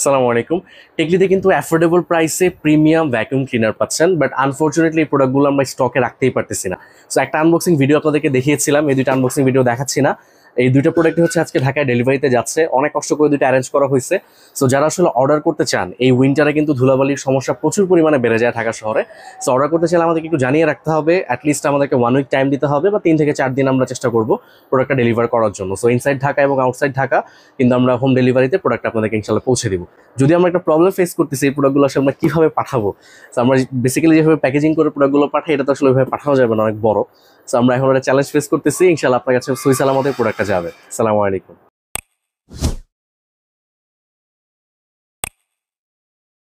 আসসালামু আলাইকুম। টেকলিতে কিন্তু অ্যাফোর্ডেবল প্রাইসে প্রিমিয়াম ভ্যাকুয়াম ক্লিনার পাচ্ছেন, বাট আনফরচুনেটলি এই প্রোডাক্টগুলো আমরা স্টকে রাখতেই পারতেছি না। সো একটা আনবক্সিং ভিডিও আপনাদেরকে দেখিয়েছিলাম, এই দুইটা আনবক্সিং ভিডিও দেখাচ্ছি না। এই দুইটা প্রোডাক্ট হচ্ছে আজকে ঢাকায় ডেলিভারিতে যাচ্ছে, অনেক কষ্ট করে দুইটা অ্যারেঞ্জ করা হয়েছে। সো যারা আসলে অর্ডার করতে চান, এই উইন্টারে কিন্তু ধুলাবালির সমস্যা প্রচুর পরিমাণে বেড়ে যায় ঢাকা শহরে। সো অর্ডার করতে চাইলে আমাদেরকে একটু জানিয়ে রাখতে হবে, অ্যাটলিস্ট আমাদেরকে 1 উইক টাইম দিতে হবে, বা 3 থেকে 4 দিন আমরা চেষ্টা করবো প্রোডাক্টটা ডেলিভার করার জন্য। সো ইনসাইড ঢাকা এবং আউটসাইড ঢাকা কিন্তু আমরা হোম ডেলিভারিতে প্রোডাক্ট আপনাদেরকে ইনশাল্লাহ পৌঁছে দিব। যদি আমরা একটা প্রবলেম ফেস করতেছি, এই প্রোডাক্টগুলো আসলে আমরা কীভাবে পাঠাবো? সো আমরা বেসিক্যালি যেভাবে প্যাকেজিং করে প্রোডাক্টগুলো পাঠাই, এটা তো আসলে ওইভাবে পাঠানো যাবে না, অনেক বড়। সো আমরা এখন একটা চ্যালেঞ্জ ফেস করতেছি, ইনশাল্লাহ আপনার কাছে সহি সালামতে প্রোডাক্টটা যাবে। আসসালামু আলাইকুম।